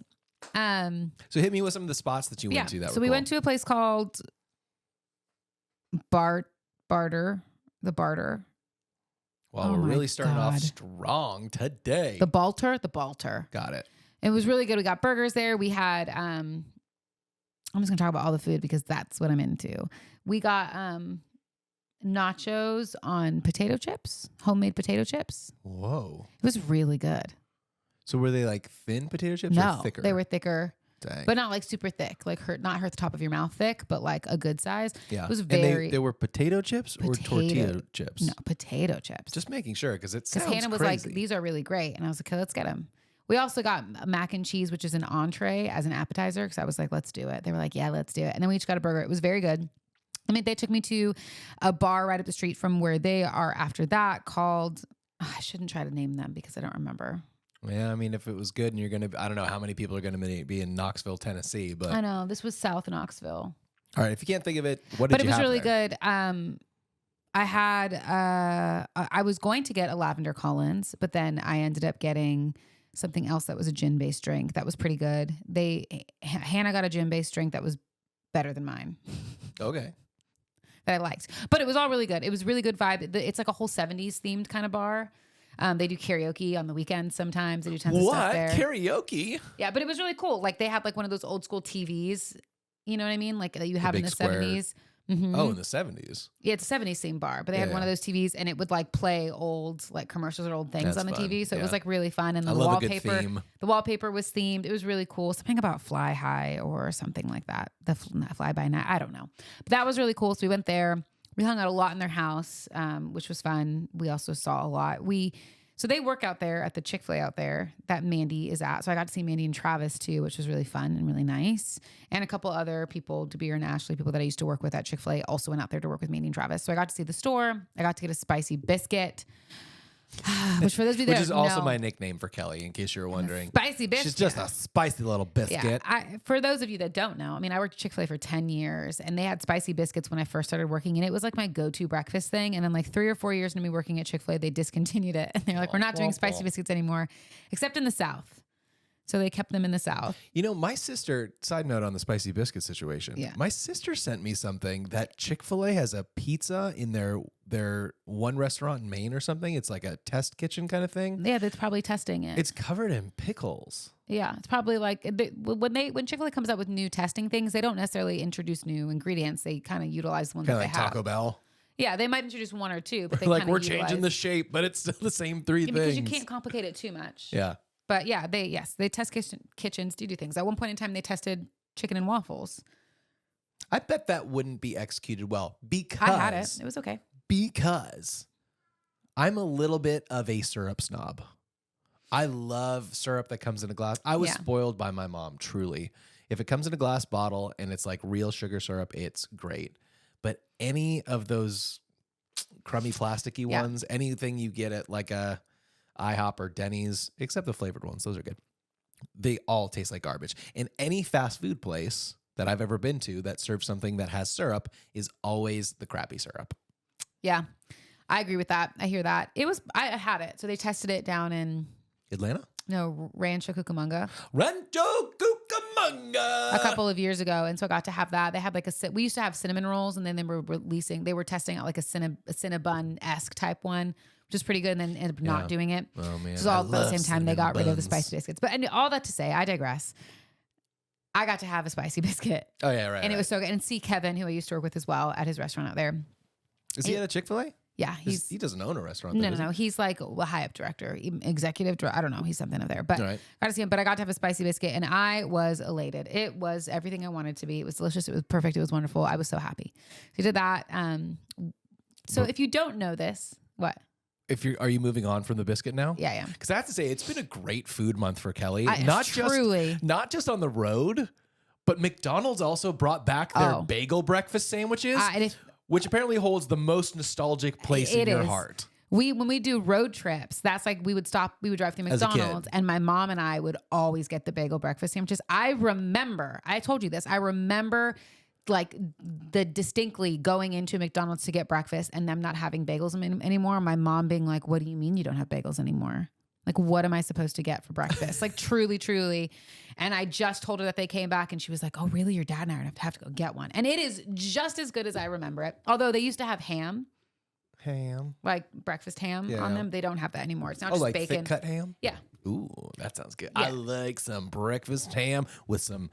Anyways. So hit me with some of the spots that you went to. So we went to a place called Barter. The Barter. Well, we're really starting off strong today. The Balter. Got it. It was really good. We got burgers there. We had, I'm just going to talk about all the food because that's what I'm into. We got nachos on potato chips, homemade potato chips. Whoa. It was really good. So were they like thin potato chips or thicker? They were thicker. Dang. But not like super thick, like not hurt the top of your mouth thick, but like a good size. Yeah. It was very. And they were potato chips or tortilla chips? No, potato chips. Just making sure because it sounds Hannah was crazy. like, these are really great. And I was like, okay, let's get them. We also got mac and cheese, which is an entree as an appetizer. Because I was like, let's do it. They were like, yeah, let's do it. And then we each got a burger. It was very good. I mean, they took me to a bar right up the street from where they are after that called, I shouldn't try to name them because I don't remember. Yeah, I mean, if it was good and you're going to, I don't know how many people are going to be in Knoxville, Tennessee, but. I know, this was South Knoxville. All right, if you can't think of it, what did you have? But it was really there? good. I had, I was going to get a Lavender Collins, but then I ended up getting something else that was a gin-based drink that was pretty good. Hannah got a gin-based drink that was better than mine. Okay. That I liked. But it was all really good. It was really good vibe. It's like a whole 70s themed kind of bar. They do karaoke on the weekends sometimes. They do tons of stuff there. Karaoke? Yeah, but it was really cool. Like they had like one of those old school TVs, you know what I mean? Like you have in the square. 70s. Oh, in the 70s. Yeah, it's a 70s theme bar, but they had one of those TVs and it would like play old like commercials or old things That's on the fun. TV. So it was Yeah. like really fun. And I the love a good wallpaper, theme. the wallpaper was themed. It was really cool. Something about Fly High or something like that. Not Fly By Night. I don't know. But that was really cool. So we went there. We hung out a lot in their house, which was fun. We also saw a lot. So they work out there at the Chick-fil-A out there that Mandy is at. So I got to see Mandy and Travis too, which was really fun and really nice. And a couple other people, Debir and Ashley, people that I used to work with at Chick-fil-A, also went out there to work with Mandy and Travis. So I got to see the store. I got to get a spicy biscuit, which for those of you that Which is also know, my nickname for Kelly, in case you were wondering. spicy biscuit. She's just a spicy little biscuit. Yeah, for those of you that don't know, I mean, I worked at Chick-fil-A for 10 years and they had spicy biscuits when I first started working and it was like my go-to breakfast thing. And then like 3 or 4 years into me working at Chick-fil-A, they discontinued it. And they're like, we're not doing spicy biscuits anymore, except in the South. So they kept them in the South. You know, my sister, side note on the spicy biscuit situation. Yeah. My sister sent me something that Chick-fil-A has a pizza in their one restaurant in Maine or something. It's like a test kitchen kind of thing. Yeah, that's probably testing it. It's covered in pickles. Yeah, it's probably like when Chick-fil-A comes up with new testing things, they don't necessarily introduce new ingredients. They kind of utilize the ones Kind that of they like have. Taco Bell. Yeah, they might introduce one or two, but they Like kinda we're utilize, changing the shape, but it's still the same three things. because you can't complicate it too much. Yeah. But yeah, they test kitchens do things. At one point in time, they tested chicken and waffles. I bet that wouldn't be executed well because I had it. It was okay. Because I'm a little bit of a syrup snob. I love syrup that comes in a glass. I was spoiled by my mom, truly. If it comes in a glass bottle and it's like real sugar syrup, it's great. But any of those crummy plasticky ones, anything you get at like a IHOP or Denny's, except the flavored ones, those are good. They all taste like garbage. And any fast food place that I've ever been to that serves something that has syrup is always the crappy syrup. Yeah, I agree with that. I hear that. I had it. So they tested it down in Atlanta? No, Rancho Cucamonga. Rancho Cucamonga! A couple of years ago. And so I got to have that. They had like we used to have cinnamon rolls and then they were testing out like a Cinnabon-esque type one, which is pretty good. And then ended up not doing it. Oh man. So all at the same time, they got rid of the buns. spicy biscuits. But and all that to say, I digress. I got to have a spicy biscuit. Oh yeah, right. And it was so good. And see Kevin, who I used to work with as well at his restaurant out there. Is he at a Chick-fil-A? Yeah, He doesn't own a restaurant. No. He's like a high up director, executive director. I don't know. He's something up there. But got to see him. But I got to have a spicy biscuit and I was elated. It was everything I wanted to be. It was delicious. It was perfect. It was wonderful. I was so happy. He did that. So if you don't know this, what? Are you moving on from the biscuit now? Yeah, yeah. Because I have to say, it's been a great food month for Kelly. Not just on the road, but McDonald's also brought back their bagel breakfast sandwiches. Which apparently holds the most nostalgic place in your heart. When we do road trips, that's like we would drive through McDonald's and my mom and I would always get the bagel breakfast sandwiches. I told you this, I remember like distinctly going into McDonald's to get breakfast and them not having bagels anymore. My mom being like, what do you mean you don't have bagels anymore? Like, what am I supposed to get for breakfast? Like, truly. And I just told her that they came back and she was like, oh, really? Your dad and I have to go get one. And it is just as good as I remember it. Although they used to have ham. Like breakfast ham on them. They don't have that anymore. It's not just like bacon. thick cut ham? Yeah. Ooh, that sounds good. Yeah. I like some breakfast ham with some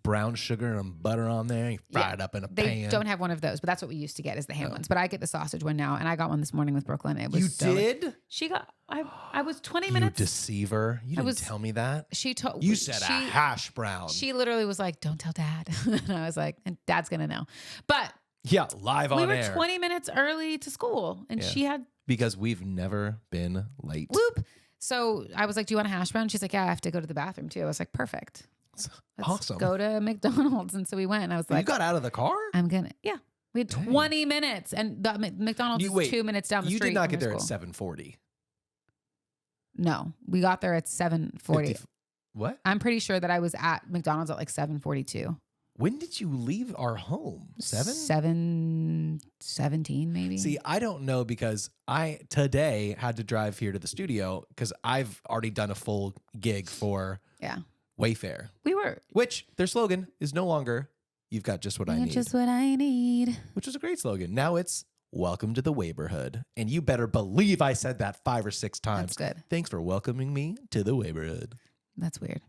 brown sugar and butter on there. You fry it up in a pan. They don't have one of those, but that's what we used to get is the ham ones. But I get the sausage one now, and I got one this morning with Brooklyn. It was You did? She got. I was 20 minutes. You deceiver! You didn't tell me that. She told. You said a hash brown. She literally was like, "Don't tell Dad," and I was like, "And Dad's gonna know." But yeah, live on air. We were 20 minutes early to school, and she had because we've never been late. Whoop. So I was like, "Do you want a hash brown?" She's like, "Yeah, I have to go to the bathroom too." I was like, "Perfect." Let's awesome. Go to McDonald's. And so we went and I was like, you got out of the car? Yeah. We had 20 minutes and the McDonald's is 2 minutes down the street. You did not get there at 7:40. No, we got there at 7:40. What? I'm pretty sure that I was at McDonald's at like 7:42. When did you leave our home? 7:17 maybe. See, I don't know because I today had to drive here to the studio because I've already done a full gig for Wayfair. We were. Which their slogan is no longer you've got just what I You're need. just what I need. Which is a great slogan. Now it's welcome to the Waberhood. And you better believe I said that 5 or 6 times. That's good. Thanks for welcoming me to the Waberhood. That's weird.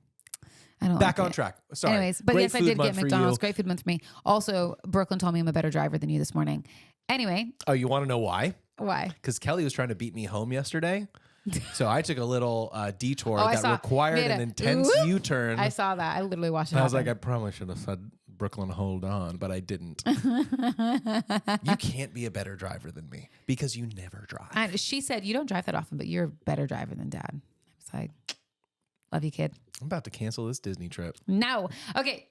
I don't Back like on it. track. Sorry. Anyways, but Great yes, I food did month get for McDonald's. you. Great food month for me. Also, Brooklyn told me I'm a better driver than you this morning. Anyway. Oh, you want to know why? Why? Because Kelly was trying to beat me home yesterday. So I took a little detour Oh, that required an intense U-turn. I saw that. I literally watched it. And I was like, I probably should have said Brooklyn, hold on, but I didn't. You can't be a better driver than me because you never drive. She said, you don't drive that often, but you're a better driver than Dad. I was like, love you, kid. I'm about to cancel this Disney trip. No. Okay.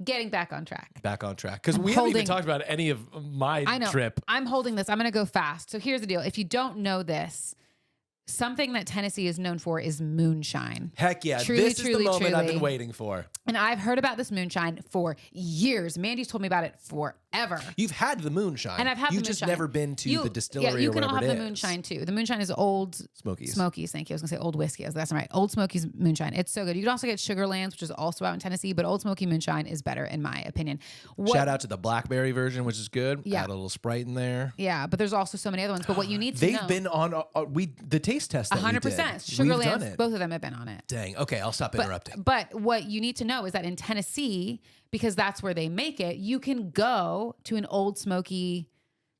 Getting back on track. Back on track. Because we haven't even talked about any of my trip. I'm holding this. I'm going to go fast. So here's the deal. If you don't know this, something that Tennessee is known for is moonshine. Heck yeah. Truly, this is truly, the moment I've truly. been waiting for. And I've heard about this moonshine for years. Mandy's told me about it forever. You've had the moonshine. And I've had the You've just moonshine. never been to the distillery Yeah, you or can all whatever have it the is. moonshine too. The moonshine is Old Smokies. Thank you. I was going to say Old Whiskey. That's right. Old Smoky's moonshine. It's so good. You can also get Sugarlands, which is also out in Tennessee, but Old Smoky moonshine is better in my opinion. Shout out to the blackberry version, which is good. Yeah. Add a little Sprite in there. Yeah, but there's also so many other ones. But what you need to know. They've been on the taste test that 100%. we did. Sugarlands, both of them have been on it. Dang. Okay, I'll stop interrupting. But what you need to know is that in Tennessee, because that's where they make it, you can go to an Old Smoky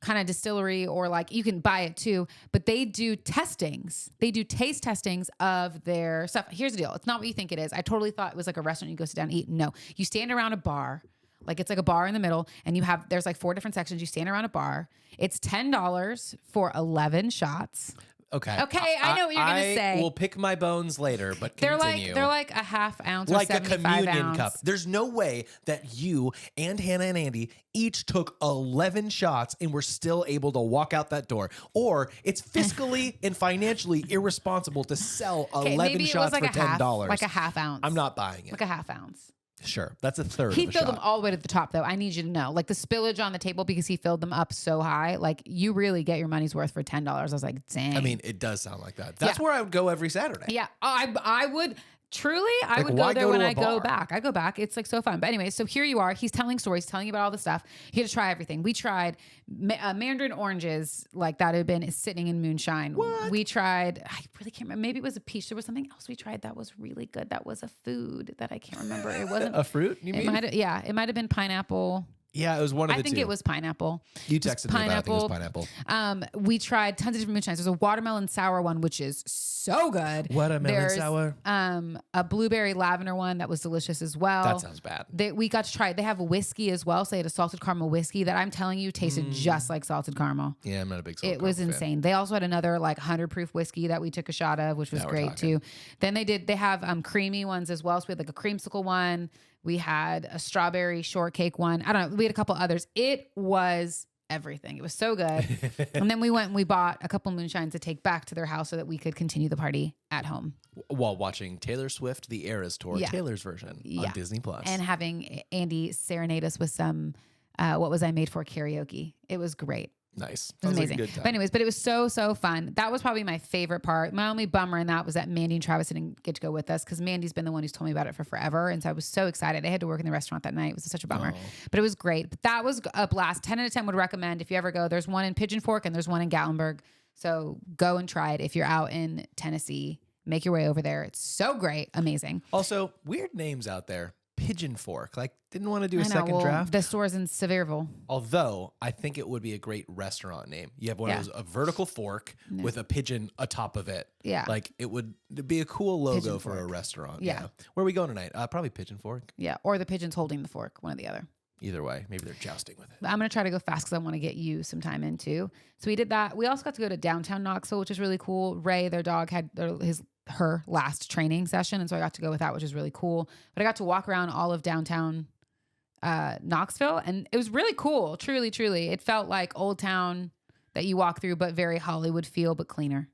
kind of distillery or like you can buy it too, but they do testings. They do taste testings of their stuff. Here's the deal. It's not what you think it is. I totally thought it was like a restaurant you go sit down and eat. No, you stand around a bar. Like it's like a bar in the middle and there's like 4 different sections. You stand around a bar. It's $10 for 11 shots. Okay. Okay, I know what you're gonna say. I will pick my bones later, but continue. They're like a half ounce or like a 75 communion ounce. cup. There's no way that you and Hannah and Andy each took 11 shots and were still able to walk out that door. Or it's fiscally and financially irresponsible to sell 11 maybe shots it was for $10. like a half ounce. I'm not buying it. Like a half ounce. Sure. That's a third He of a filled shot. them all the way to the top, though. I need you to know. Like the spillage on the table, because he filled them up so high, like you really get your money's worth for $10. I was like, dang. I mean, it does sound like that. That's where I would go every Saturday. Yeah, I would. Truly, I Like, would why go there go when to a I go bar? back. I go back. It's like so fun. But anyway, so here you are. He's telling stories, telling you about all the stuff. You had to try everything. We tried mandarin oranges, like that had been sitting in moonshine. What? We tried, I really can't remember. Maybe it was a peach. There was something else we tried that was really good. That was a food that I can't remember. It wasn't A fruit, you It mean? might it might have been pineapple. Yeah, it was one of the I think two. it was pineapple. You It was texted me about it. I think it was pineapple. We tried tons of different moonshines. There's a watermelon sour one, which is so good. Watermelon There's, sour? A blueberry lavender one that was delicious as well. That sounds bad. We got to try it. They have whiskey as well. So they had a salted caramel whiskey that I'm telling you tasted just like salted caramel. Yeah, I'm not a big It was insane. They also had another like 100 proof whiskey that we took a shot of, which was Now we're great talking. too. Then they have creamy ones as well. So we had like a creamsicle one. We had a strawberry shortcake one. I don't know. We had a couple others. It was everything. It was so good. And then we went and we bought a couple moonshines to take back to their house so that we could continue the party at home. While watching Taylor Swift, The Eras Tour, Yeah. Taylor's version on Disney Plus. And having Andy serenade us with some What Was I Made For karaoke. It was great. Nice. It was Sounds like a amazing. good time. But anyways, but it was so fun. That was probably my favorite part. My only bummer in that was that Mandy and Travis didn't get to go with us because Mandy's been the one who's told me about it for forever. And so I was so excited. I had to work in the restaurant that night. It was such a bummer. Oh. But it was great. But that was a blast. 10 out of 10 would recommend if you ever go. There's one in Pigeon Fork and there's one in Gatlinburg. So go and try it if you're out in Tennessee. Make your way over there. It's so great. Amazing. Also, weird names out there. Pigeon Fork. Like, didn't want to do a I know, second well, draft. The store's in Sevierville. Although, I think it would be a great restaurant name. You have one Yeah. of those, a vertical fork with a pigeon atop of it. Yeah. Like, it'd be a cool logo Pigeon for a Fork. restaurant. Yeah. Where are we going tonight? Probably Pigeon Fork. Yeah. Or the pigeon's holding the fork, one or the other. Either way. Maybe they're jousting with it. I'm going to try to go fast because I want to get you some time in too. So we did that. We also got to go to downtown Knoxville, which is really cool. Ray, their dog, had her last training session. And so I got to go with that, which is really cool. But I got to walk around all of downtown Knoxville and it was really cool. Truly, truly. It felt like Old Town that you walk through, but very Hollywood feel, but cleaner.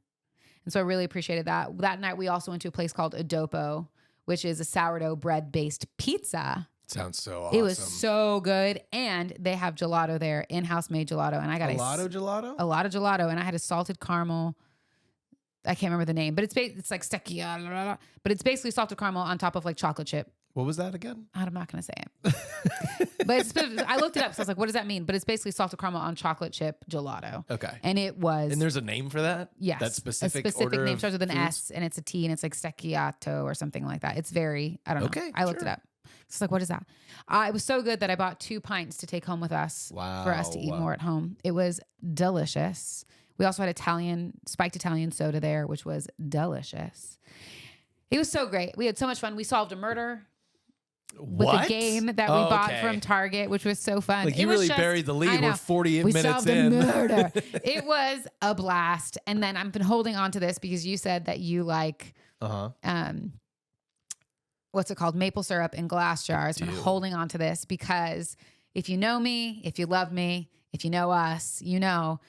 And so I really appreciated that. That night we also went to a place called Adopo, which is a sourdough bread based pizza. Sounds so awesome. It was so good. And they have gelato there, in-house made gelato. And I got gelato? a lot of gelato. And I had a salted caramel. I can't remember the name, but it's like stecchia, but it's basically salted caramel on top of like chocolate chip. What was that again? I'm not going to say it. But I looked it up. So I was like, what does that mean? But it's basically salted caramel on chocolate chip gelato. Okay. And it was. And there's a name for that? Yes. That specific order name starts with an foods? S and it's a T and it's like secchiato or something like that. It's very, I don't know. Okay, I looked sure. it up. It's like, what is that? It was so good that I bought 2 pints to take home with us for us to eat more at home. It was delicious. We also had spiked Italian soda there, which was delicious. It was so great. We had so much fun. We solved a murder with a game that we bought from Target, which was so fun. Like you really buried the lead. We're 48 we minutes solved in. A murder. It was a blast. And then I've been holding on to this because you said that you like what's it called? Maple syrup in glass jars. I've been holding on to this because if you know me, if you love me, if you know us, you know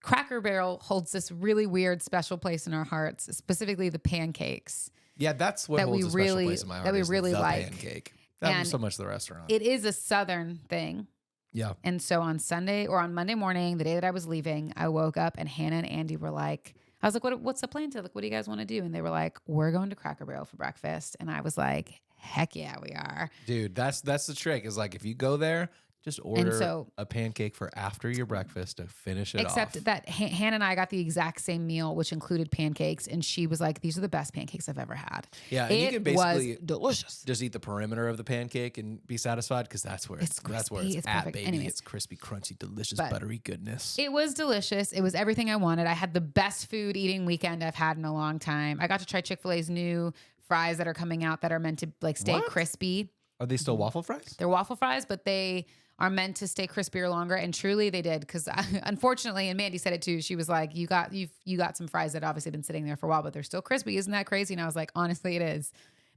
Cracker Barrel holds this really weird special place in our hearts, specifically the pancakes. Yeah, that's what holds a special place in my heart. That we is really the like. Pancake. Not so much the restaurant. It is a Southern thing. Yeah. And so on Sunday or on Monday morning, the day that I was leaving, I woke up and Hannah and Andy were like, I was like, what's the plan today? Like, what do you guys want to do? And they were like, we're going to Cracker Barrel for breakfast. And I was like, heck yeah, we are. Dude, that's the trick is like if you go there, just order a pancake for after your breakfast to finish it off. Except that Hannah and I got the exact same meal, which included pancakes. And she was like, these are the best pancakes I've ever had. Yeah, and you can basically was delicious. Just eat the perimeter of the pancake and be satisfied because that's where it's crispy, that's where it's at, perfect. baby. Anyways. It's crispy, crunchy, delicious, buttery goodness. It was delicious. It was everything I wanted. I had the best food eating weekend I've had in a long time. I got to try Chick-fil-A's new fries that are coming out that are meant to like stay crispy. Are they still waffle fries? They're waffle fries, but they are meant to stay crispier longer. And truly they did. Because unfortunately, and Mandy said it too, she was like, you got some fries that obviously been sitting there for a while, but they're still crispy. Isn't that crazy? And I was like, honestly, it is.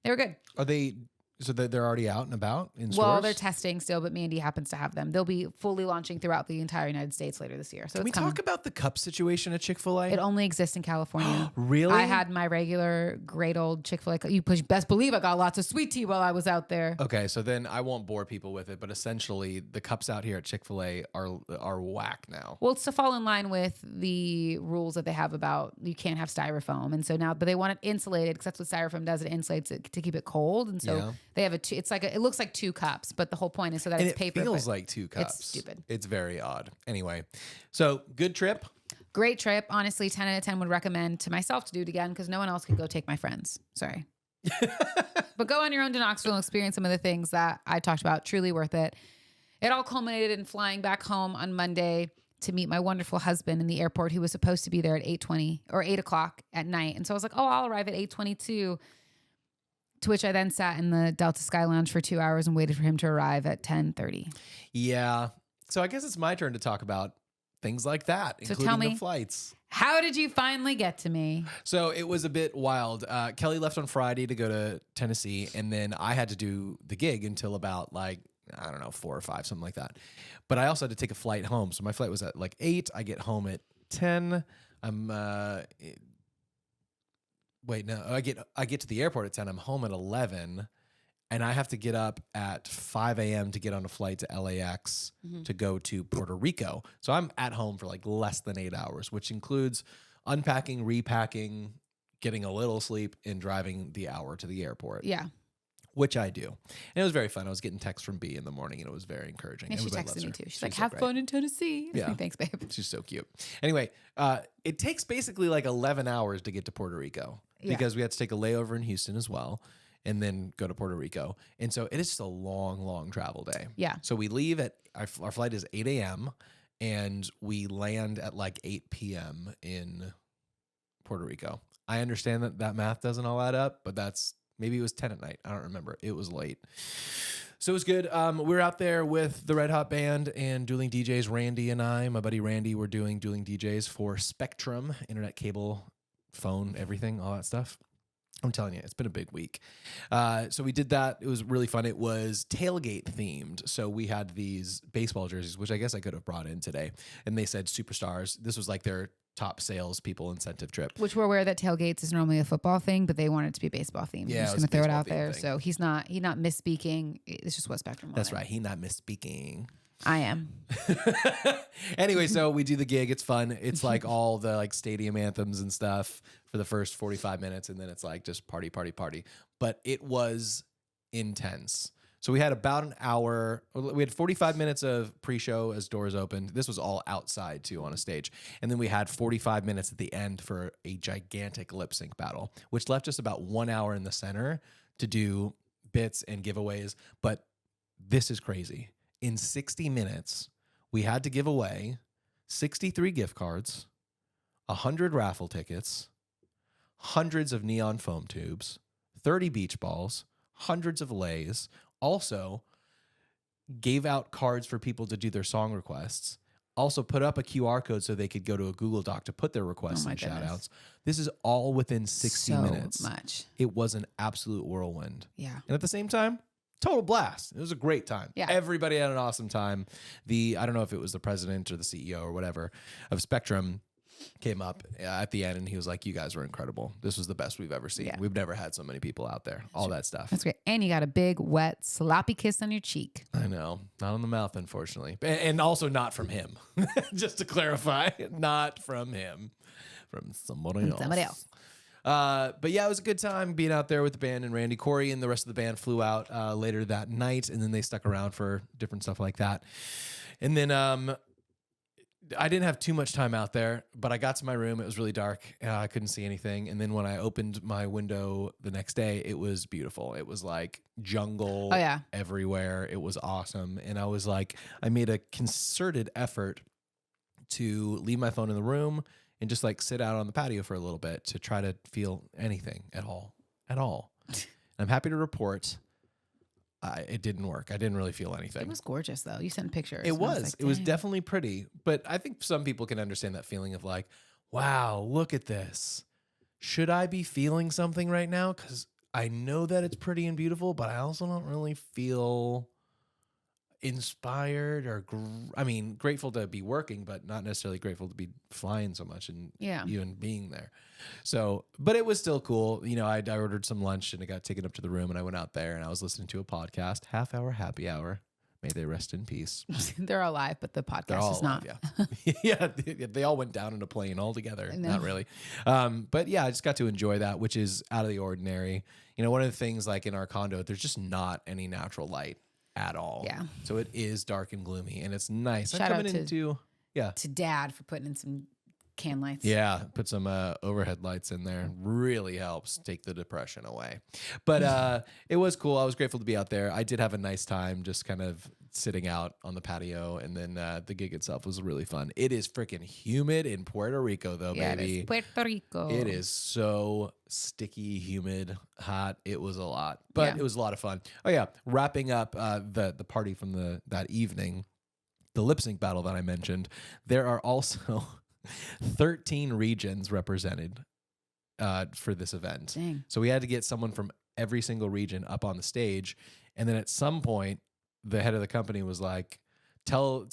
They were good. Are they... So they're already out and about in stores? Well, they're testing still, but Mandy happens to have them. They'll be fully launching throughout the entire United States later this year. So Can we talk about the cup situation at Chick-fil-A? It only exists in California. Really? I had my regular great old Chick-fil-A. You best believe I got lots of sweet tea while I was out there. Okay, so then I won't bore people with it, but essentially the cups out here at Chick-fil-A are whack now. Well, it's to fall in line with the rules that they have about you can't have styrofoam. And so now, but they want it insulated because that's what styrofoam does. It insulates it to keep it cold. And so they have it looks like 2 cups, but the whole point is so that it's paper. It feels like 2 cups. It's stupid. It's very odd. Anyway, so good trip. Great trip. Honestly, 10 out of 10 would recommend to myself to do it again because no one else could go take my friends. Sorry. But go on your own to Knoxville and experience some of the things that I talked about. Truly worth it. It all culminated in flying back home on Monday to meet my wonderful husband in the airport who was supposed to be there at 8:20 or 8 o'clock at night. And so I was like, oh, I'll arrive at 8:22. To which I then sat in the Delta Sky Lounge for 2 hours and waited for him to arrive at 10:30. Yeah. So I guess it's my turn to talk about things like that, So including tell me, the flights. How did you finally get to me? So it was a bit wild. Kelly left on Friday to go to Tennessee, and then I had to do the gig until about 4 or 5, something like that. But I also had to take a flight home. So my flight was at 8. I get home at 10. I get to the airport at 10. I'm home at 11, and I have to get up at 5 a.m. to get on a flight to LAX to go to Puerto Rico. So I'm at home for less than 8 hours, which includes unpacking, repacking, getting a little sleep, and driving the hour to the airport. Yeah. Which I do. And it was very fun. I was getting texts from B in the morning, and it was very encouraging. Yeah, she Everybody texted loves me her. too. She's She's like, so have great. fun in Tennessee. Yeah. Thanks, babe. She's so cute. Anyway, it takes basically 11 hours to get to Puerto Rico because we had to take a layover in Houston as well and then go to Puerto Rico. And so it is just a long, long travel day. Yeah. So we leave at, our flight is 8 a.m. and we land at 8 p.m. in Puerto Rico. I understand that math doesn't all add up, but maybe it was 10 at night. I don't remember. It was late. So it was good. We were out there with the Red Hot Band and dueling DJs. Randy and my buddy Randy, were doing dueling DJs for Spectrum, internet, cable, phone, everything, all that stuff. I'm telling you, it's been a big week. So we did that. It was really fun. It was tailgate themed. So we had these baseball jerseys, which I guess I could have brought in today. And they said Superstars. This was their top salespeople incentive trip. Which we're aware that tailgates is normally a football thing, but they want it to be baseball themed. Yeah, I'm just going to throw it out there. Thing. So he's not misspeaking. It's just what Spectrum wanted. That's right. He's not misspeaking. I am. Anyway, so we do the gig. It's fun. It's all the stadium anthems and stuff for the first 45 minutes. And then it's just party, party, party. But it was intense. So we had about an hour. We had 45 minutes of pre-show as doors opened. This was all outside too on a stage. And then we had 45 minutes at the end for a gigantic lip sync battle, which left us about 1 hour in the center to do bits and giveaways. But this is crazy. In 60 minutes, we had to give away 63 gift cards, 100 raffle tickets, hundreds of neon foam tubes, 30 beach balls, hundreds of lays. Also, gave out cards for people to do their song requests. Also, put up a QR code so they could go to a Google Doc to put their requests and shout outs. This is all within 60 minutes. So much. It was an absolute whirlwind. Yeah. And at the same time, total blast. It was a great time. Yeah. Everybody had an awesome time. I don't know if it was the president or the CEO or whatever of Spectrum came up at the end and he was like, you guys were incredible. This was the best we've ever seen. Yeah. We've never had so many people out there. All that stuff. That's great. And you got a big, wet, sloppy kiss on your cheek. I know. Not on the mouth, unfortunately. And also not from him. Just to clarify, not from him. From somebody else. Somebody else. But yeah, it was a good time being out there with the band and Randy. Corey and the rest of the band flew out later that night, and then they stuck around for different stuff like that. And then I didn't have too much time out there, but I got to my room. It was really dark. I couldn't see anything. And then when I opened my window the next day, it was beautiful. It was like jungle everywhere. It was awesome. And I was like, I made a concerted effort to leave my phone in the room and just like sit out on the patio for a little bit to try to feel anything at all. I'm happy to report it didn't work. I didn't really feel anything. It was gorgeous, though. You sent pictures. It was. Like, it was definitely pretty. But I think some people can understand that feeling of like, wow, look at this. Should I be feeling something right now? Because I know that it's pretty and beautiful, but I also don't really feel inspired or grateful to be working, but not necessarily grateful to be flying so much and even being there. So, but it was still cool. You know, I ordered some lunch and it got taken up to the room and I went out there and I was listening to a podcast, Half Hour Happy Hour. May they rest in peace. They're alive, but the podcast is not. Yeah. They all went down in a plane all together. Not really. But yeah, I just got to enjoy that, which is out of the ordinary. You know, one of the things like in our condo, there's just not any natural light at all. Yeah. So it is dark and gloomy and it's nice. Shout out to Dad for putting in some can lights. Yeah, put some overhead lights in there. Really helps take the depression away. But it was cool. I was grateful to be out there. I did have a nice time just kind of sitting out on the patio. And then the gig itself was really fun. It is freaking humid in Puerto Rico, though, baby. It is Puerto Rico. It is so sticky, humid, hot. It was a lot. But it was a lot of fun. Oh, yeah. Wrapping up the party from that evening, the lip sync battle that I mentioned, there are also 13 regions represented for this event. Dang. So we had to get someone from every single region up on the stage. And then at some point, the head of the company was like, tell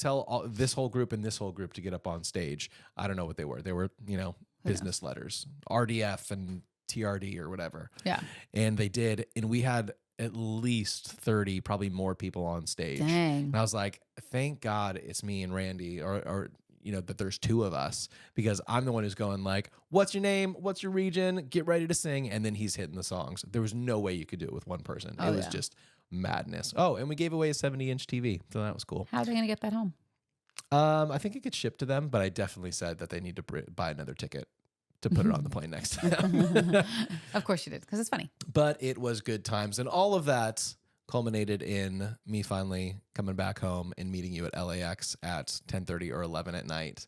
this whole group and this whole group to get up on stage. I don't know what they were. They were, business letters, RDF and TRD or whatever. Yeah. And they did. And we had at least 30, probably more people on stage. Dang. And I was like, thank God it's me and Randy or that there's two of us, because I'm the one who's going like, what's your name? What's your region? Get ready to sing. And then he's hitting the songs. There was no way you could do it with one person. It was just madness. Oh, and we gave away a 70-inch TV. So that was cool. How are they going to get that home? I think it could ship to them, but I definitely said that they need to buy another ticket to put it on the plane next time. Of course you did, because it's funny. But it was good times. And all of that culminated in me finally coming back home and meeting you at LAX at 10:30 or 11 at night.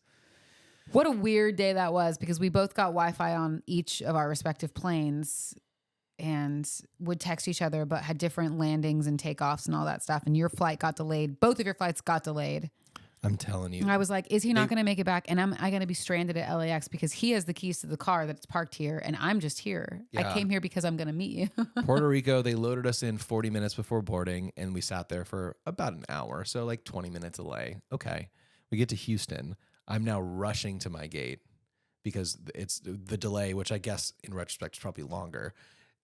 What a weird day that was, because we both got Wi-Fi on each of our respective planes and would text each other, but had different landings and takeoffs and all that stuff. And your flight got delayed. Both of your flights got delayed. I'm telling you. And I was like, is he not going to make it back? And am I going to be stranded at LAX because he has the keys to the car that's parked here and I'm just here. Yeah. I came here because I'm going to meet you. Puerto Rico, they loaded us in 40 minutes before boarding and we sat there for about an hour. So like 20 minutes delay. Okay. We get to Houston. I'm now rushing to my gate because it's the delay, which I guess in retrospect is probably longer.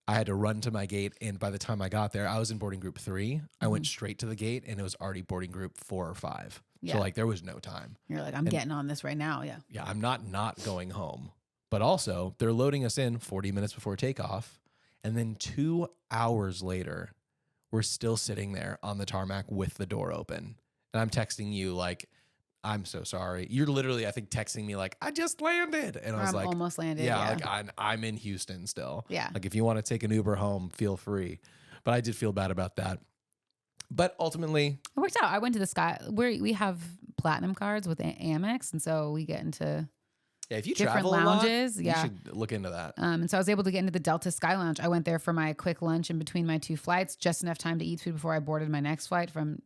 I had to run to my gate, and by the time I got there, I was in boarding group 3. I went straight to the gate, and it was already boarding group 4 or 5. Yeah. So, like, there was no time. You're like, I'm getting on this right now, yeah. Yeah, I'm not going home. But also, they're loading us in 40 minutes before takeoff, and then 2 hours later, we're still sitting there on the tarmac with the door open. And I'm texting you like, I'm so sorry. You're literally, I think, texting me like, I just landed. And I was like, almost landed. yeah, like I'm in Houston still. Yeah. Like if you want to take an Uber home, feel free. But I did feel bad about that. But ultimately, it worked out. I went to the Sky. We have platinum cards with Amex, and so we get into if you different travel lounges. A lot, you should look into that. And so I was able to get into the Delta Sky Lounge. I went there for my quick lunch in between my 2 flights, just enough time to eat food before I boarded my next flight from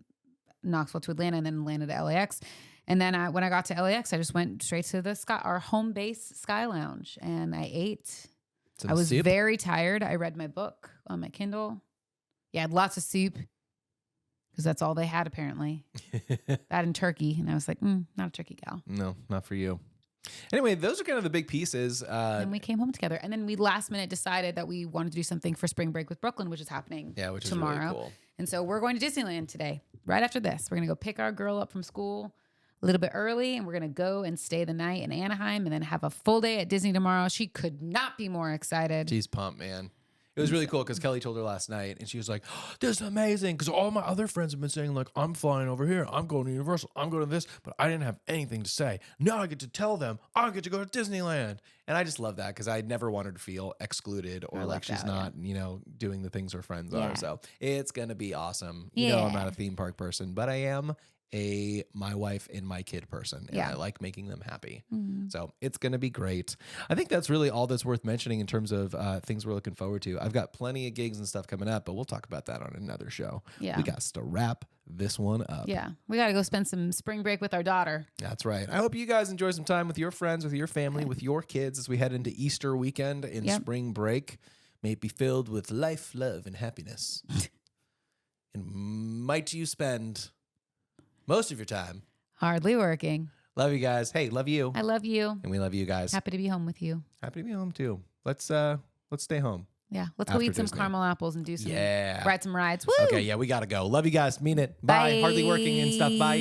Knoxville to Atlanta, and then Atlanta to LAX. And then when I got to LAX, I just went straight to our home base Sky Lounge, and I ate. I was very tired. I read my book on my Kindle. Yeah, I had lots of soup because that's all they had apparently. That and turkey, and I was like, not a turkey gal. No, not for you. Anyway, those are kind of the big pieces. And we came home together, and then we last minute decided that we wanted to do something for spring break with Brooklyn, which is happening which tomorrow. Is really cool. And so we're going to Disneyland today. Right after this, we're going to go pick our girl up from school a little bit early, and we're going to go and stay the night in Anaheim and then have a full day at Disney tomorrow. She could not be more excited. She's pumped, man. It was really cool because Kelly told her last night, and she was like, this is amazing because all my other friends have been saying, like, I'm flying over here. I'm going to Universal. I'm going to this. But I didn't have anything to say. Now I get to tell them I get to go to Disneyland. And I just love that because I never want her to feel excluded or like she's not, doing the things her friends are. So it's going to be awesome. You know, I'm not a theme park person, but I am my wife and my kid person, and I like making them happy. So it's going to be great. I think that's really all that's worth mentioning in terms of things we're looking forward to. I've got plenty of gigs and stuff coming up, but we'll talk about that on another show. We got to wrap this one up. Yeah. We got to go spend some spring break with our daughter. That's right. I hope you guys enjoy some time with your friends, with your family, with your kids as we head into Easter weekend and spring break. May it be filled with life, love, and happiness. And might you spend most of your time hardly working. Love you guys. Hey, love you. I love you. And we love you guys. Happy to be home with you. Happy to be home too. Let's stay home. Yeah. Let's go eat some caramel apples and do some ride some rides. Woo! Okay, yeah, we gotta go. Love you guys. Mean it. Bye. Bye. Hardly working and stuff. Bye.